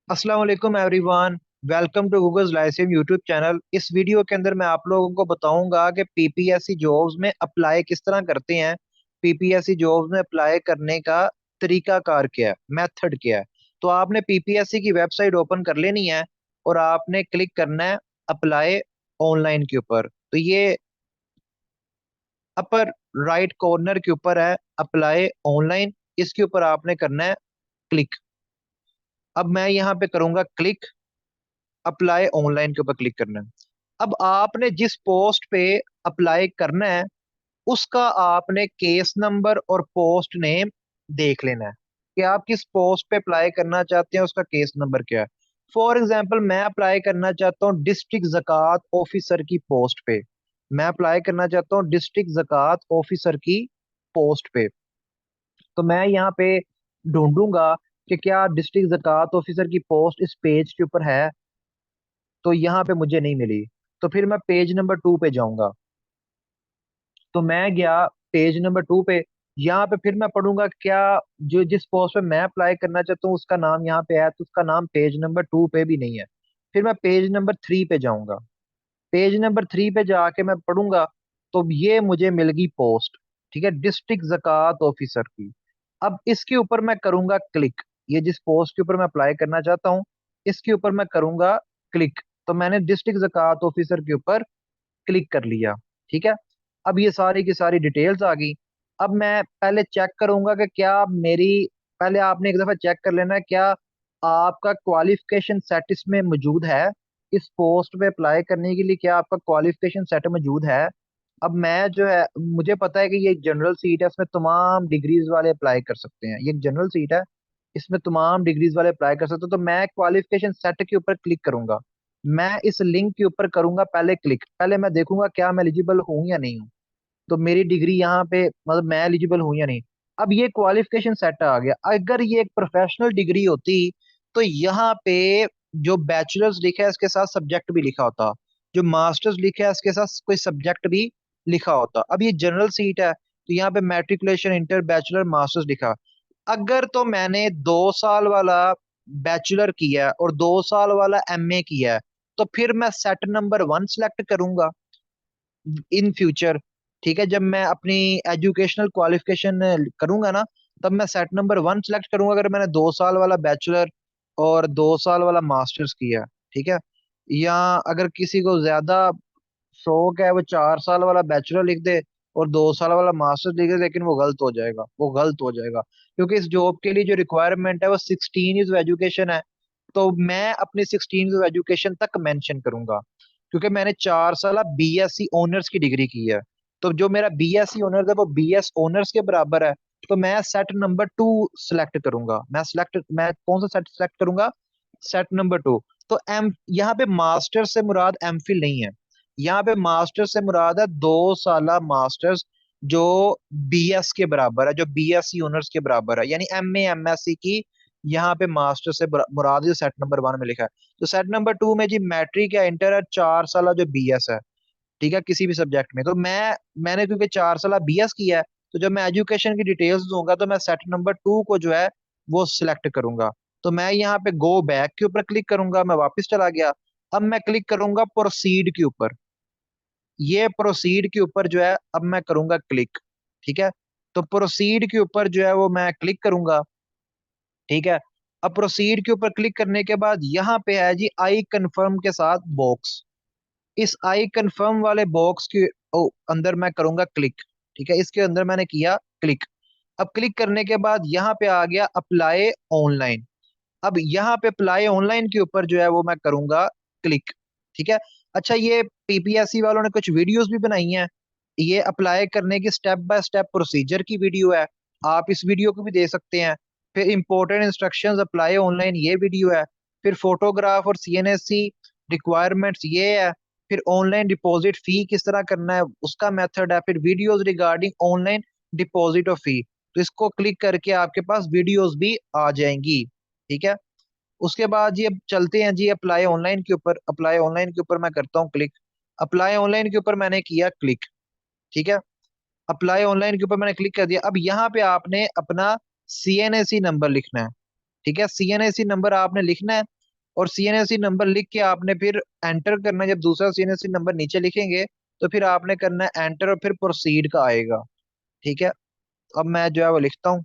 अस्सलाम वालेकुम everyone. Welcome to Google live YouTube channel. इस वीडियो के अंदर मैं आप लोगों को बताऊंगा कि पीपीएससी जॉब्स में अप्लाई किस तरह करते हैं। पीपीएससी जॉब्स में अप्लाई करने का तरीकाकार क्या है, मेथड क्या है। तो आपने पीपीएससी की वेबसाइट ओपन कर लेनी है और आपने क्लिक करना है अप्लाई ऑनलाइन के ऊपर। तो ये अपर राइट कॉर्नर के ऊपर है अप्लाई ऑनलाइन, इसके ऊपर आपने करना है क्लिक। अब मैं यहाँ पे करूंगा क्लिक, अप्लाई ऑनलाइन के ऊपर क्लिक करना है। अब आपने जिस पोस्ट पे अप्लाई करना है उसका आपने केस नंबर और पोस्ट नेम देख लेना है कि आप किस पोस्ट पे अप्लाई करना चाहते हैं, उसका केस नंबर क्या है। फॉर एग्जांपल मैं अप्लाई करना चाहता हूँ डिस्ट्रिक्ट ज़कात ऑफिसर की पोस्ट पे। मैं अप्लाई करना चाहता हूँ डिस्ट्रिक्ट ज़कात ऑफिसर की पोस्ट पे। तो मैं यहाँ पे ढूंढूंगा कि क्या डिस्ट्रिक्ट ज़कात ऑफिसर की पोस्ट इस पेज के ऊपर है। तो यहाँ पे मुझे नहीं मिली। तो फिर मैं पेज नंबर 2 पे जाऊंगा। तो मैं गया पेज नंबर 2 पे। यहाँ पे फिर मैं पढ़ूंगा क्या जो जिस पोस्ट पे मैं अप्लाई करना चाहता हूँ उसका नाम यहाँ पे है, तो उसका नाम पेज नंबर 2 पे भी नहीं है। फिर मैं पेज नंबर 3 पे जाऊंगा। पेज नंबर 3 पे जाके मैं पढ़ूंगा। तो ये मुझे मिल गई पोस्ट, ठीक है, डिस्ट्रिक्ट जकात ऑफिसर की। अब इसके ऊपर मैं करूंगा क्लिक। ये जिस पोस्ट के ऊपर मैं अप्लाई करना चाहता हूँ इसके ऊपर मैं करूंगा क्लिक। तो मैंने डिस्ट्रिक्ट जकात ऑफिसर के ऊपर क्लिक कर लिया। ठीक है, अब ये सारी की सारी डिटेल्स आ गई। अब मैं पहले चेक करूंगा कि क्या मेरी, पहले आपने एक दफा चेक कर लेना है क्या आपका क्वालिफिकेशन सेट इसमें मौजूद है। इस पोस्ट पे अप्लाई करने के लिए क्या आपका क्वालिफिकेशन सेट मौजूद है। अब मैं जो है, मुझे पता है कि ये जनरल सीट है, इसमें तमाम डिग्रीज वाले अप्लाई कर सकते हैं। ये जनरल सीट है, इसमें तमाम डिग्रीज वाले अप्लाई कर सकते हैं। तो मैं क्वालिफिकेशन सेट के ऊपर क्लिक करूंगा। मैं इस लिंक के ऊपर करूंगा पहले क्लिक। पहले मैं देखूंगा क्या मैं एलिजिबल हूं या नहीं हूं। तो मेरी डिग्री यहाँ पे, मतलब मैं एलिजिबल हूं या नहीं। अब ये क्वालिफिकेशन सेट आ गया। अगर ये एक प्रोफेशनल डिग्री होती तो यहाँ पे जो बैचलर्स लिखा है इसके साथ सब्जेक्ट भी लिखा होता, जो मास्टर्स लिखा है इसके साथ कोई सब्जेक्ट भी लिखा होता। अब ये जनरल सीट है तो यहाँ पे मैट्रिकुलेशन इंटर बैचलर मास्टर्स लिखा। अगर तो मैंने 2 साल वाला बैचलर किया है और 2 साल वाला एमए किया है तो फिर मैं सेट नंबर 1 सेलेक्ट करूंगा इन फ्यूचर। ठीक है, जब मैं अपनी एजुकेशनल क्वालिफिकेशन करूंगा ना, तब मैं सेट नंबर 1 सेलेक्ट करूंगा अगर मैंने 2 साल वाला बैचलर और 2 साल वाला मास्टर्स किया। ठीक है, या अगर किसी को ज्यादा शौक है वो 4 साल वाला बैचलर लिख दे और 2 साल वाला मास्टर्स लिख दे, लेकिन वो गलत हो जाएगा, वो गलत हो जाएगा। क्योंकि इस जॉब के लिए जो रिक्वायरमेंट है वो 16 ईयर्स ऑफ एजुकेशन है। तो मैं अपनी 16 ऑफ एजुकेशन तक मेंशन करूंगा क्योंकि मैंने 4 साल बीएससी ऑनर्स की डिग्री की है। तो जो मेरा बीएससी ऑनर्स है वो बीएस ऑनर्स के बराबर है। तो मैं सेट नंबर 2 सिलेक्ट करूंगा। मैं कौन सा सेट सिलेक्ट करूंगा? Set number 2। तो एम यहाँ पे मास्टर से मुराद एमफिल नहीं है। यहाँ पे मास्टर से मुराद है 2 साल मास्टर्स जो बीएस के बराबर है, जो बीएससी ऑनर्स के बराबर है, यानी एमए एमएससी की यहाँ पे मास्टर से मुराद जो सेट नंबर 1 में लिखा है। तो सेट नंबर 2 में जी मैट्रिक या इंटर है, 4 साल जो बीएस है, ठीक है, किसी भी सब्जेक्ट में। तो मैंने क्योंकि 4 साल बीएस किया है, तो जब मैं एजुकेशन की डिटेल्स दूंगा तो मैं सेट नंबर 2 को जो है वो सिलेक्ट करूंगा। तो मैं यहाँ पे गो बैक के ऊपर क्लिक करूंगा, मैं वापस चला गया। अब मैं क्लिक करूंगा प्रोसीड के ऊपर। ये प्रोसीड के ऊपर जो है अब मैं करूंगा क्लिक। ठीक है, तो प्रोसीड के ऊपर जो है वो मैं क्लिक करूंगा। ठीक है, अब प्रोसीड के ऊपर क्लिक करने के बाद यहाँ पे है जी आई कंफर्म के साथ बॉक्स। इस आई कंफर्म वाले बॉक्स के अंदर मैं करूंगा क्लिक। ठीक है, इसके अंदर मैंने किया क्लिक। अब क्लिक करने के बाद यहाँ पे आ गया अप्लाई ऑनलाइन। अब यहाँ पे अप्लाई ऑनलाइन के ऊपर जो है वो मैं करूंगा क्लिक। ठीक है, अच्छा ये पीपीएससी वालों ने कुछ वीडियोस भी बनाई हैं। ये अप्लाई करने की स्टेप बाय स्टेप प्रोसीजर की वीडियो है, आप इस वीडियो को भी दे सकते हैं। फिर इंपॉर्टेंट इंस्ट्रक्शंस अप्लाई ऑनलाइन ये वीडियो है। फिर फोटोग्राफ और सीएनएससी रिक्वायरमेंट्स ये है। फिर ऑनलाइन डिपॉजिट फी किस तरह करना है उसका मेथड है। फिर videos regarding online deposit of fee. तो इसको क्लिक करके आपके पास वीडियोस भी आ जाएंगी। ठीक है, उसके बाद जी अब चलते हैं जी अप्लाई ऑनलाइन के ऊपर। अप्लाई ऑनलाइन के ऊपर मैं करता हूँ क्लिक। अप्लाई ऑनलाइन के ऊपर मैंने किया क्लिक। ठीक है, अप्लाई ऑनलाइन के ऊपर मैंने क्लिक कर दिया। अब यहाँ पे आपने अपना सीएनएसी नंबर लिखना है। ठीक है, सीएनएसी नंबर आपने लिखना है। और सीएनएससी नंबर लिख के आपने फिर एंटर करना है। जब दूसरा सीएनएससी नंबर नीचे लिखेंगे तो फिर आपने करना है एंटर और फिर प्रोसीड का आएगा। ठीक है, अब मैं जो है वो लिखता हूँ।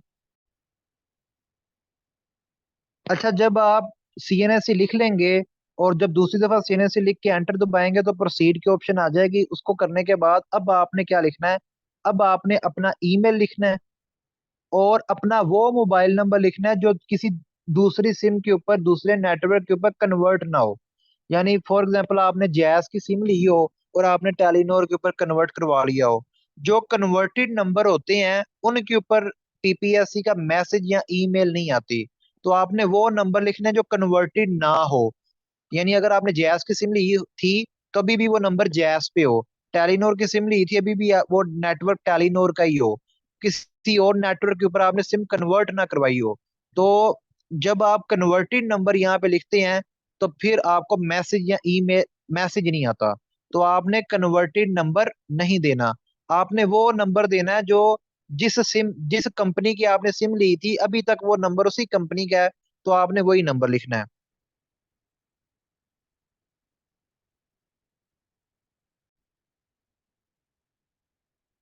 अच्छा, जब आप सीएनएससी लिख लेंगे और जब दूसरी दफा सीएनएससी लिख के एंटर दबाएंगे तो प्रोसीड की ऑप्शन आ जाएगी। उसको करने के बाद अब आपने क्या लिखना है, अब आपने अपना ईमेल लिखना है और अपना वो मोबाइल नंबर लिखना है जो किसी दूसरी सिम के ऊपर, दूसरे नेटवर्क के ऊपर कन्वर्ट ना हो। यानी फॉर एग्जांपल आपने जैस की सिम ली हो और आपने टेलीनॉर के ऊपर कन्वर्ट करवा लिया हो। जो कन्वर्टेड नंबर होते हैं उनके ऊपर पीपीएससी का मैसेज या ईमेल नहीं आती। तो आपने वो नंबर लिखना है जो कन्वर्टेड ना हो। यानी अगर आपने जैस की सिम ली थी तो अभी भी वो नंबर जैस पे हो। टेलीनॉर की सिम ली थी अभी भी वो नेटवर्क टेलीनॉर का ही हो। किसी और नेटवर्क के ऊपर आपने सिम कन्वर्ट ना करवाई हो। तो जब आप कन्वर्टेड नंबर यहाँ पे लिखते हैं तो फिर आपको मैसेज या ईमेल मैसेज नहीं आता। तो आपने कन्वर्टेड नंबर नहीं देना। आपने वो नंबर देना है जो जिस कंपनी की आपने सिम ली थी अभी तक वो नंबर उसी कंपनी का है। तो आपने वही नंबर लिखना है।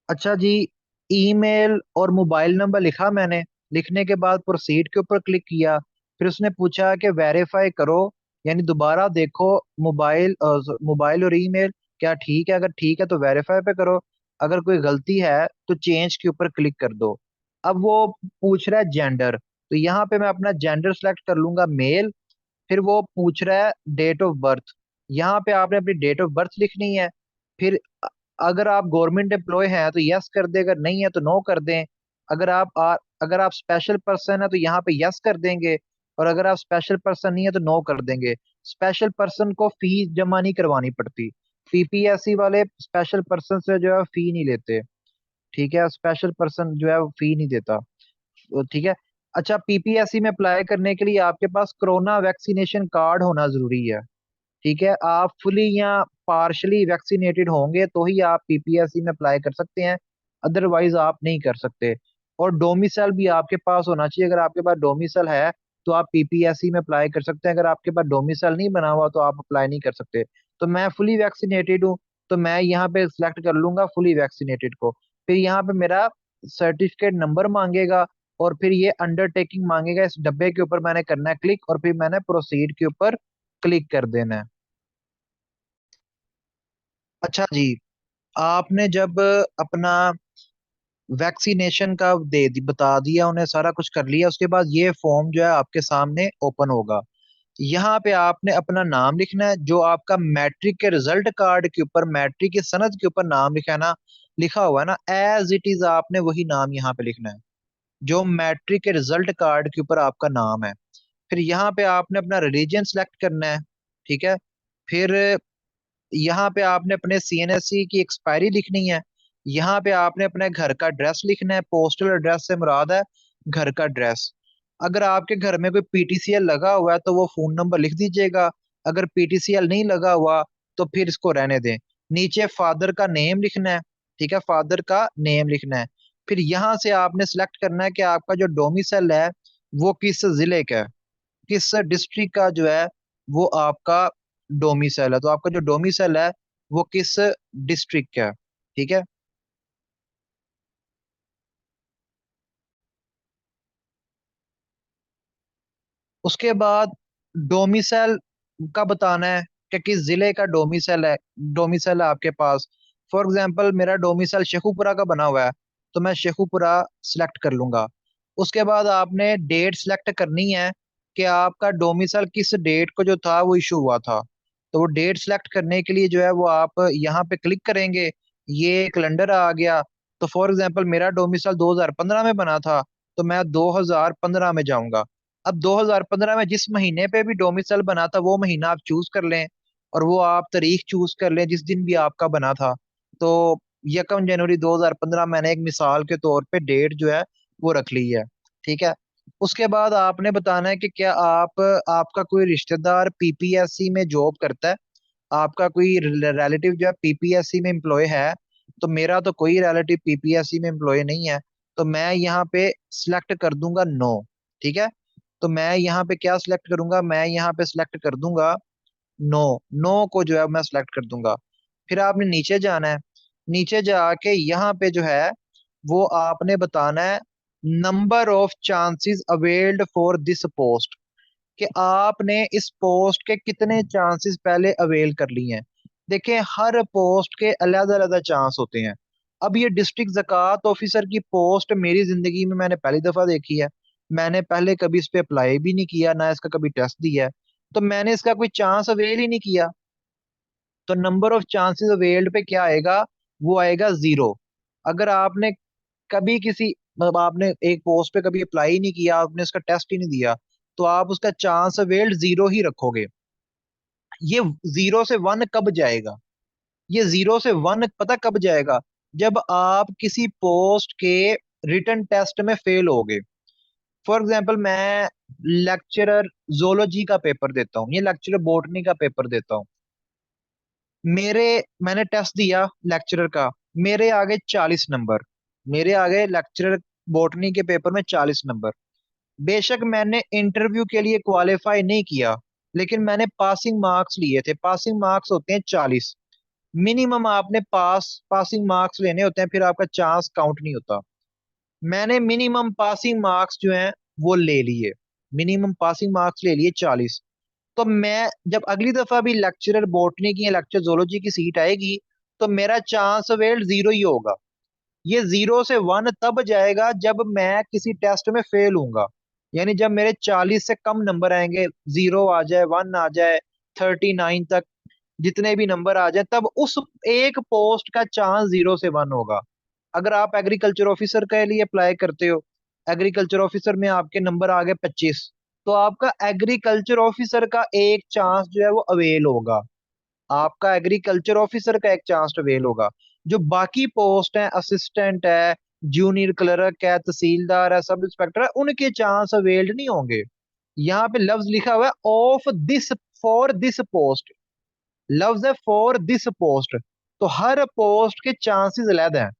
अच्छा जी, ईमेल और मोबाइल नंबर लिखा मैंने। लिखने के बाद प्रोसीड के ऊपर क्लिक किया। फिर उसने पूछा कि वेरीफाई करो, यानी दोबारा देखो मोबाइल और ईमेल क्या ठीक है। अगर ठीक है तो वेरीफाई पे करो, अगर कोई गलती है तो चेंज के ऊपर क्लिक कर दो। अब वो पूछ रहा है जेंडर, तो यहाँ पे मैं अपना जेंडर सेलेक्ट कर लूंगा मेल। फिर वो पूछ रहा है डेट ऑफ बर्थ, यहाँ पे आपने अपनी डेट ऑफ बर्थ लिखनी है। फिर अगर आप गवर्नमेंट एम्प्लॉय हैं तो यस कर दे, अगर नहीं है तो नो कर दें। अगर आप स्पेशल पर्सन है तो यहाँ पे यस कर देंगे, और अगर आप स्पेशल पर्सन नहीं है तो नो कर देंगे। स्पेशल पर्सन को फीस जमा नहीं करवानी पड़ती। पीपीएससी वाले स्पेशल पर्सन से जो है फी नहीं लेते। ठीक है, स्पेशल पर्सन जो है वो फी नहीं देता। तो ठीक है। अच्छा, पीपीएससी में अप्लाई करने के लिए आपके पास कोरोना वैक्सीनेशन कार्ड होना जरूरी है। ठीक है, आप फुली या पार्शली वैक्सीनेटेड होंगे तो ही आप पीपीएससी में अप्लाई कर सकते हैं, अदरवाइज आप नहीं कर सकते। और डोमिसाइल भी आपके पास होना चाहिए। अगर आपके पास डोमिसाइल है तो आप पीपीएससी में अप्लाई कर सकते हैं। अगर आपके पास डोमिसाइल नहीं बना हुआ तो आप अप्लाई नहीं कर सकते। तो मैं फुली वैक्सीनेटेड हूँ, तो मैं यहाँ पे सिलेक्ट कर लूंगा फुली वैक्सीनेटेड को। फिर यहाँ पे मेरा सर्टिफिकेट नंबर मांगेगा और फिर ये अंडरटेकिंग मांगेगा। इस डब्बे के ऊपर मैंने करना है क्लिक और फिर मैंने प्रोसीड के ऊपर क्लिक कर देना है। अच्छा जी, आपने जब अपना वैक्सीनेशन का बता दिया, उन्हें सारा कुछ कर लिया, उसके बाद ये फॉर्म जो है आपके सामने ओपन होगा। यहाँ पे आपने अपना नाम लिखना है, जो आपका मैट्रिक के रिजल्ट कार्ड के ऊपर, मैट्रिक की सनद के ऊपर नाम लिखा है ना, लिखा हुआ है ना, एज इट इज आपने वही नाम यहाँ पे लिखना है जो मैट्रिक के रिजल्ट कार्ड के ऊपर आपका नाम है। फिर यहाँ पे आपने अपना रिलीजन सेलेक्ट करना है। ठीक है, फिर यहाँ पे आपने अपने सीएनएससी की एक्सपायरी लिखनी है। यहाँ पे आपने अपने घर का एड्रेस लिखना है। पोस्टल एड्रेस से मुराद है घर का एड्रेस। अगर आपके घर में कोई पीटीसीएल लगा हुआ है तो वो फोन नंबर लिख दीजिएगा। अगर पीटीसीएल नहीं लगा हुआ तो फिर इसको रहने दें। नीचे फादर का नेम लिखना है। ठीक है, फादर का नेम लिखना है। फिर यहाँ से आपने सेलेक्ट करना है कि आपका जो डोमिसाइल है वो किस जिले का है, किस डिस्ट्रिक्ट का जो है वो आपका डोमिसाइल है। तो आपका जो डोमिसाइल है वो किस डिस्ट्रिक्ट का है। ठीक है, उसके बाद डोमिसाइल का बताना है कि किस जिले का डोमिसाइल है आपके पास। फॉर एग्जांपल मेरा डोमिसाइल शेखुपुरा का बना हुआ है, तो मैं शेखुपुरा सिलेक्ट कर लूंगा। उसके बाद आपने डेट सिलेक्ट करनी है कि आपका डोमिसाइल किस डेट को जो था वो इशू हुआ था। तो वो डेट सिलेक्ट करने के लिए जो है वो आप यहाँ पे क्लिक करेंगे, ये कैलेंडर आ गया। तो फॉर एग्जांपल मेरा डोमिसाइल 2015 में बना था, तो मैं 2015 में जाऊंगा। अब 2015 में जिस महीने पे भी डोमिसाइल बना था वो महीना आप चूज कर लें, और वो आप तारीख चूज कर लें जिस दिन भी आपका बना था। तो 1 जनवरी 2015 मैंने एक मिसाल के तौर पे डेट जो है वो रख ली है। ठीक है, उसके बाद आपने बताना है कि क्या आपका कोई रिश्तेदार पीपीएससी में जॉब करता है, आपका कोई रिलेटिव जो है पीपीएससी में एम्प्लॉय है। तो मेरा तो कोई रिलेटिव पीपीएससी में एम्प्लॉय नहीं है, तो मैं यहाँ पे सिलेक्ट कर दूंगा नो। ठीक है, तो मैं यहाँ पे क्या सिलेक्ट करूंगा, मैं यहाँ पे सिलेक्ट कर दूंगा नो। नो को जो है मैं सिलेक्ट कर दूंगा। फिर आपने नीचे जाना है, नीचे जाके यहाँ पे जो है वो आपने बताना है number of chances availed for this post, कि आपने इस पोस्ट के कितने चांसेस पहले अवेल कर लिए हैं। देखें, हर पोस्ट के अलग अलग चांस होते हैं। अब ये डिस्ट्रिक्ट ज़कात ऑफिसर की पोस्ट मेरी जिंदगी में मैंने पहली दफा देखी है। मैंने पहले कभी इस पे अप्लाई भी नहीं किया, ना इसका कभी टेस्ट दिया है। तो मैंने इसका कोई चांस अवेल ही नहीं किया। तो नंबर ऑफ चांसेस अवेल्ड पे क्या आएगा, वो आएगा 0। अगर आपने कभी किसी मतलब आपने एक पोस्ट पे कभी अप्लाई ही नहीं किया, आपने उसका टेस्ट ही नहीं दिया, तो आप उसका चांस अवेल्ड 0 ही रखोगे। ये 0 से 1 कब जाएगा, ये 0 से 1 पता कब जाएगा, जब आप किसी पोस्ट के रिटन टेस्ट में फेल होगे। फॉर एग्जाम्पल, मैं लेक्चरर जोलॉजी का पेपर देता हूँ, ये लेक्चरर बॉटनी का पेपर देता हूँ। मेरे मैंने टेस्ट दिया लेक्चरर का, मेरे आगे 40 नंबर, मेरे आगे लेक्चरर बॉटनी के पेपर में 40 नंबर। बेशक मैंने इंटरव्यू के लिए क्वालिफाई नहीं किया, लेकिन मैंने पासिंग मार्क्स लिए थे। पासिंग मार्क्स होते हैं 40। मिनिमम आपने पासिंग मार्क्स लेने होते हैं, फिर आपका चांस काउंट नहीं होता। मैंने मिनिमम पासिंग मार्क्स जो हैं वो ले लिए, मिनिमम पासिंग मार्क्स ले लिए 40। तो मैं जब अगली दफा भी लेक्चरर बॉटनी की या लेक्चर जोलॉजी की सीट आएगी, तो मेरा चांस अवेल्ड 0 ही होगा। ये 0 से 1 तब जाएगा जब मैं किसी टेस्ट में फेल हूंगा, यानी जब मेरे 40 से कम नंबर आएंगे, 0 आ जाए, 1 आ जाए, 39 तक जितने भी नंबर आ जाए, तब उस एक पोस्ट का चांस 0 से 1 होगा। अगर आप एग्रीकल्चर ऑफिसर के लिए अप्लाई करते हो, एग्रीकल्चर ऑफिसर में आपके नंबर आ गए 25, तो आपका एग्रीकल्चर ऑफिसर का एक चांस जो है वो अवेल होगा। आपका एग्रीकल्चर ऑफिसर का एक चांस अवेल होगा। जो बाकी पोस्ट है, असिस्टेंट है, जूनियर क्लर्क है, तहसीलदार है, सब इंस्पेक्टर है, उनके चांस अवेल्ड नहीं होंगे। यहाँ पे लफ्ज लिखा हुआ है of this, for this post, लफ्ज है फॉर दिस पोस्ट। तो हर पोस्ट के चांसेस अलग हैं।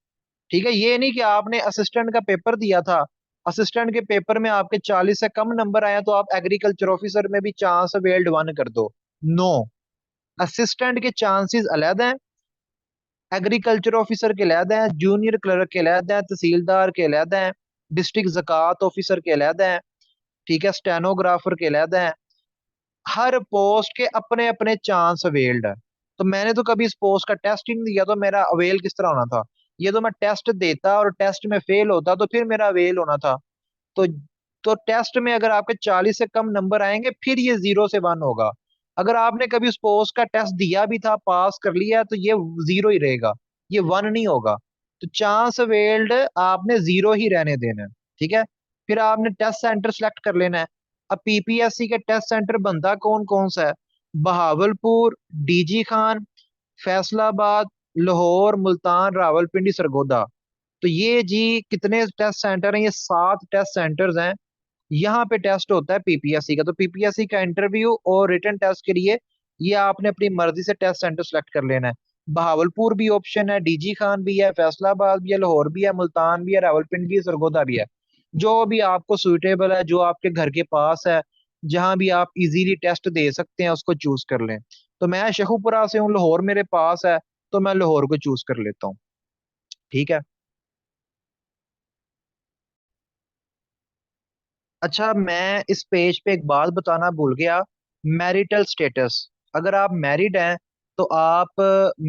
ठीक है, ये नहीं कि आपने असिस्टेंट का पेपर दिया था, असिस्टेंट के पेपर में आपके 40 से कम नंबर आए तो आप एग्रीकल्चर ऑफिसर में भी चांस अवेल्ड 1 कर दो। नो, असिस्टेंट के चांसेस अलग हैं, एग्रीकल्चर ऑफिसर के अलग हैं, जूनियर क्लर्क के अलग हैं, तहसीलदार के अलग हैं, डिस्ट्रिक्ट ज़कात ऑफिसर के अलग हैं, ठीक है, स्टेनोग्राफर के अलग हैं। हर पोस्ट के अपने अपने चांस अवेल्ड है। तो मैंने तो कभी इस पोस्ट का टेस्ट ही नहीं दिया, तो मेरा अवेल किस तरह होना था। ये तो मैं टेस्ट देता और टेस्ट में फेल होता तो फिर मेरा अवेल होना था। तो टेस्ट में अगर आपके 40 से कम नंबर आएंगे फिर ये 0 से 1 होगा। अगर आपने कभी उस पोस्ट का टेस्ट दिया भी था, पास कर लिया, तो ये 0 ही रहेगा, ये 1 नहीं होगा। तो चांस अवेल्ड आपने 0 ही रहने देना है। ठीक है, फिर आपने टेस्ट सेंटर सेलेक्ट कर लेना है। अब पीपीएससी के टेस्ट सेंटर बनता कौन कौन सा है, बहावलपुर, डीजी खान, फैसलाबाद, लाहौर, मुल्तान, रावलपिंडी, सरगोदा। तो ये जी कितने टेस्ट सेंटर हैं, ये 7 टेस्ट सेंटर्स हैं। यहाँ पे टेस्ट होता है पीपीएससी का। तो पीपीएससी का इंटरव्यू और रिटन टेस्ट के लिए ये आपने अपनी मर्जी से टेस्ट सेंटर सेलेक्ट कर लेना है। बहावलपुर भी ऑप्शन है, डीजी खान भी है, फैसलाबाद भी है, लाहौर भी है, मुल्तान भी है, रावलपिंडी भी है, सरगोदा भी है। जो भी आपको सुइटेबल है, जो आपके घर के पास है, जहां भी आप इजीली टेस्ट दे सकते हैं, उसको चूज कर लें। तो मैं शेखुपुरा से हूँ, लाहौर मेरे पास है, तो मैं लाहौर को चूज कर लेता हूँ। ठीक है। अच्छा, मैं इस पेज पे एक बात बताना भूल गया, मैरिटल स्टेटस। अगर आप मैरिड हैं तो आप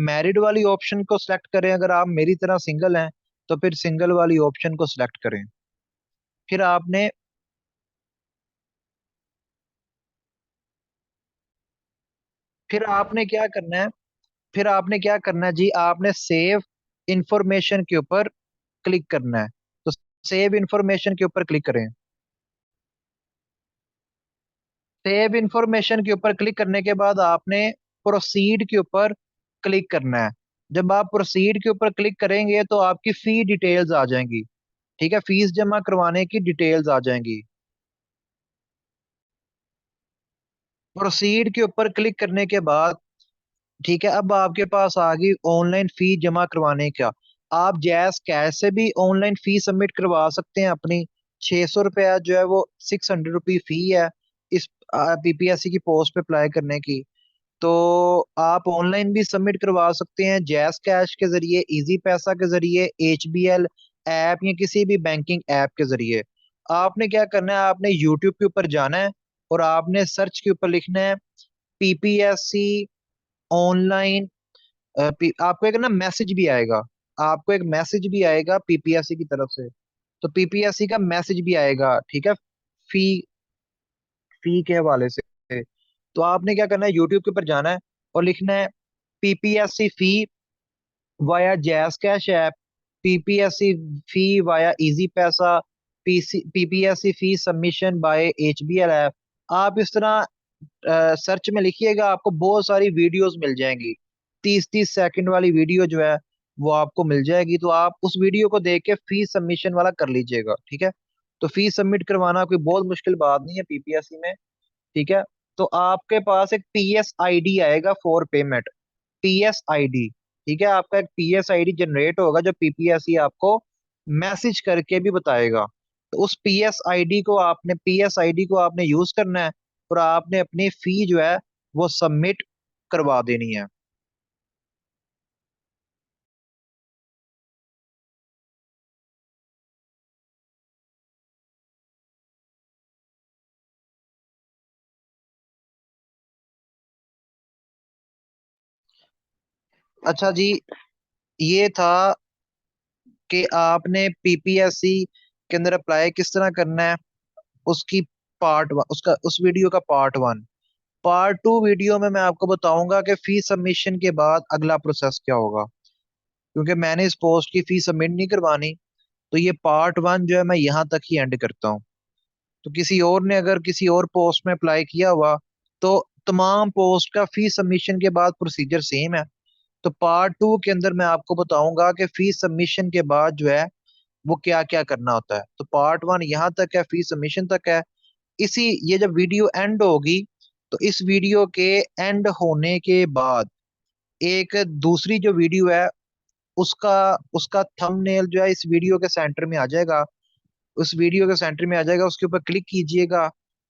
मैरिड वाली ऑप्शन को सिलेक्ट करें, अगर आप मेरी तरह सिंगल हैं तो फिर सिंगल वाली ऑप्शन को सिलेक्ट करें। फिर आपने फिर आपने क्या करना है, फिर आपने क्या करना है जी, आपने सेव इंफॉर्मेशन के ऊपर क्लिक करना है। तो सेव इंफॉर्मेशन के ऊपर क्लिक करें। सेव इंफॉर्मेशन के ऊपर क्लिक करने के बाद आपने प्रोसीड के ऊपर क्लिक करना है। जब आप प्रोसीड के ऊपर क्लिक करेंगे तो आपकी फी डिटेल्स आ जाएंगी। ठीक है, फीस जमा करवाने की डिटेल्स आ जाएंगी। प्रोसीड के ऊपर क्लिक करने के बाद, ठीक है, अब आपके पास आ गई ऑनलाइन फी जमा करवाने का। आप जैस कैश से भी ऑनलाइन फी सबमिट करवा सकते हैं अपनी, ₹600 जो है वो ₹600 फी है इस पीपीएससी की पोस्ट पे अप्लाई करने की। तो आप ऑनलाइन भी सबमिट करवा सकते हैं, जैस कैश के जरिए, इजी पैसा के जरिए, एचबीएल ऐप या किसी भी बैंकिंग ऐप के जरिए। आपने क्या करना है, आपने यूट्यूब के ऊपर जाना है और आपने सर्च के ऊपर लिखना है पीपीएससी ऑनलाइन। आपको एक ना मैसेज भी आएगा, आपको एक मैसेज भी आएगा पीपीएससी की तरफ से। तो पीपीएससी का मैसेज भी आएगा, ठीक है, फी फी के हवाले से। तो आपने क्या करना है, यूट्यूब के ऊपर जाना है और लिखना है PPSC fee via JazzCash app, PPSC fee via Easypaisa, PPSC fee submission by HBL app. आप इस तरह सर्च में लिखिएगा, आपको बहुत सारी वीडियोस मिल जाएंगी। 30-30 सेकंड वाली वीडियो जो है वो आपको मिल जाएगी, तो आप उस वीडियो को देख के फीस सबमिशन वाला कर लीजिएगा, ठीक है। तो फीस सबमिट करवाना कोई बहुत मुश्किल बात नहीं है पीपीएससी में, ठीक है। तो आपके पास एक पीएस आईडी आएगा फॉर पेमेंट, पीएस आईडी, ठीक है। आपका एक पीएस आईडी जनरेट होगा जो पीपीएससी आपको मैसेज करके भी बताएगा। तो उस पीएस आईडी को आपने यूज करना है और आपने अपनी फी जो है वो सबमिट करवा देनी है। अच्छा जी, ये था कि आपने पीपीएससी के अंदर अप्लाई किस तरह करना है, उसकी पार्ट वन, उसका उस वीडियो का पार्ट 1। पार्ट 2 वीडियो में मैं आपको बताऊंगा कि फी सबमिशन के बाद अगला प्रोसेस क्या होगा, क्योंकि मैंने इस पोस्ट की फी सबमिट नहीं करवानी। तो ये पार्ट 1 जो है मैं यहाँ तक ही एंड करता हूँ। तो किसी और ने अगर किसी और पोस्ट में अप्लाई किया हुआ, तो तमाम पोस्ट का फी सबमिशन के बाद प्रोसीजर सेम है। तो पार्ट 2 के अंदर मैं आपको बताऊंगा कि फी सबमिशन के बाद जो है वो क्या क्या करना होता है। तो पार्ट 1 यहाँ तक है, फी सबमिशन तक है। इसी ये जब वीडियो एंड होगी, तो इस वीडियो के एंड होने के बाद एक दूसरी जो वीडियो है उसका उसका थंबनेल जो है इस वीडियो के सेंटर में आ जाएगा, उस वीडियो के सेंटर में आ जाएगा, उसके ऊपर क्लिक कीजिएगा।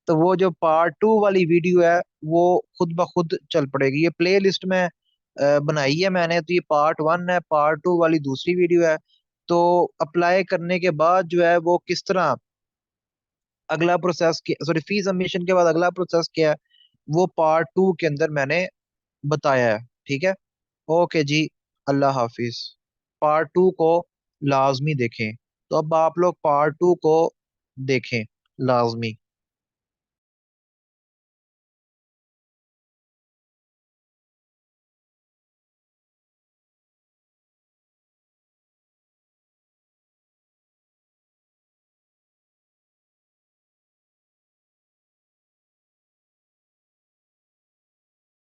तो वो जो पार्ट 2 वाली वीडियो है वो खुद ब खुद चल पड़ेगी। ये प्ले लिस्ट में बनाई है मैंने, तो ये पार्ट 1 है, पार्ट 2 वाली दूसरी वीडियो है। तो अप्लाई करने के बाद जो है वो किस तरह अगला प्रोसेस, सॉरी, फी सबमिशन के बाद अगला प्रोसेस क्या है, वो पार्ट 2 के अंदर मैंने बताया है, ठीक है। ओके जी, अल्लाह हाफिज। पार्ट 2 को लाजमी देखें। तो अब आप लोग पार्ट 2 को देखें लाजमी।